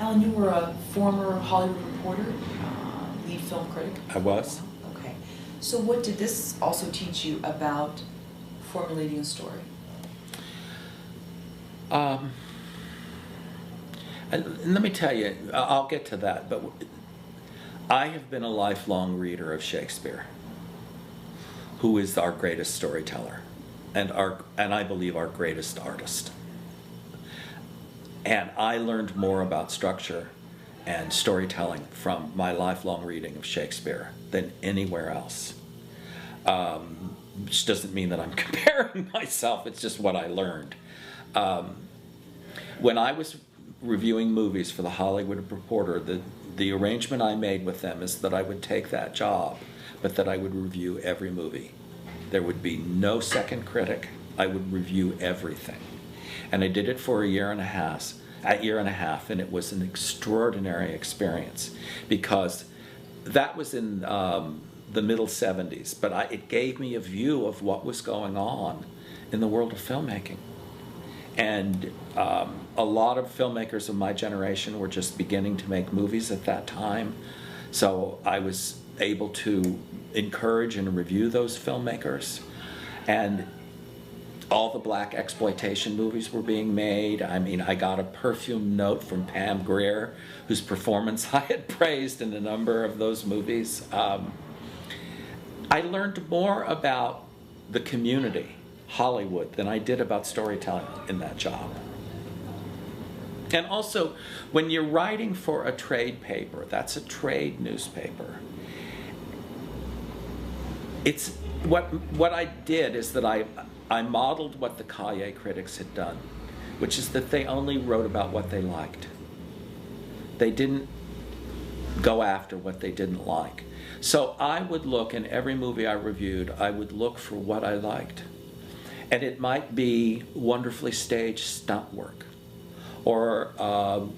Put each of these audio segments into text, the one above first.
Alan, you were a former Hollywood reporter, lead film critic. I was. Okay. So what did this also teach you about formulating a story? And let me tell you, I'll get to that, but I have been a lifelong reader of Shakespeare, who is our greatest storyteller and I believe our greatest artist. And I learned more about structure and storytelling from my lifelong reading of Shakespeare than anywhere else. Which doesn't mean that I'm comparing myself, it's just what I learned. When I was reviewing movies for the Hollywood Reporter, the arrangement I made with them is that I would take that job, but that I would review every movie. There would be no second critic. I would review everything. And I did it for a year and a half, and it was an extraordinary experience because that was in the middle 70s, but it gave me a view of what was going on in the world of filmmaking. And a lot of filmmakers of my generation were just beginning to make movies at that time, so I was able to encourage and review those filmmakers. And all the black exploitation movies were being made. I mean, I got a perfume note from Pam Grier, whose performance I had praised in a number of those movies. I learned more about the community, Hollywood, than I did about storytelling in that job. And also, when you're writing for a trade paper, that's a trade newspaper, it's what I did is that I modeled what the Cahiers critics had done, which is that they only wrote about what they liked. They didn't go after what they didn't like. So I would look, in every movie I reviewed, I would look for what I liked. And it might be wonderfully staged stunt work, or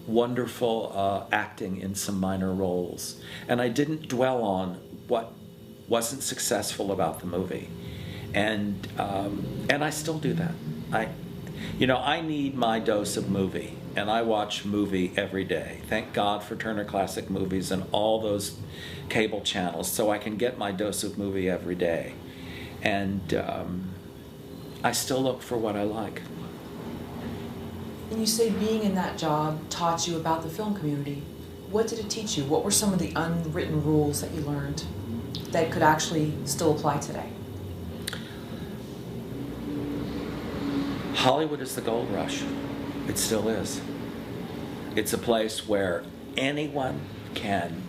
wonderful acting in some minor roles. And I didn't dwell on what wasn't successful about the movie. And I still do that. I need my dose of movie, and I watch movie every day. Thank God for Turner Classic Movies and all those cable channels, so I can get my dose of movie every day. And I still look for what I like. And you say being in that job taught you about the film community. What did it teach you? What were some of the unwritten rules that you learned that could actually still apply today? Hollywood is the gold rush. It still is. It's a place where anyone can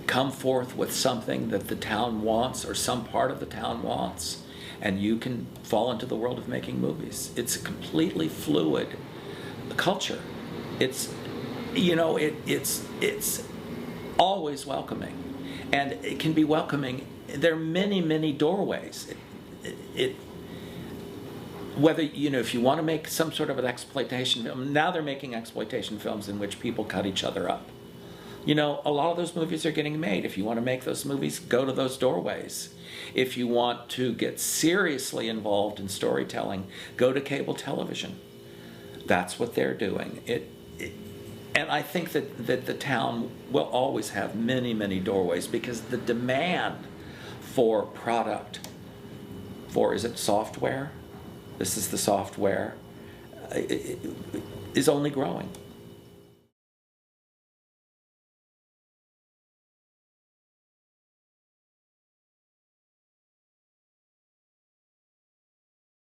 come forth with something that the town wants or some part of the town wants, and you can fall into the world of making movies. It's a completely fluid culture. It's always welcoming, and it can be welcoming. There are many, many doorways. Whether, if you want to make some sort of an exploitation film, now they're making exploitation films in which people cut each other up. A lot of those movies are getting made. If you want to make those movies, go to those doorways. If you want to get seriously involved in storytelling, go to cable television. That's what they're doing. And I think that the town will always have many, many doorways, because the demand for product, is it software? This is the software, is only growing.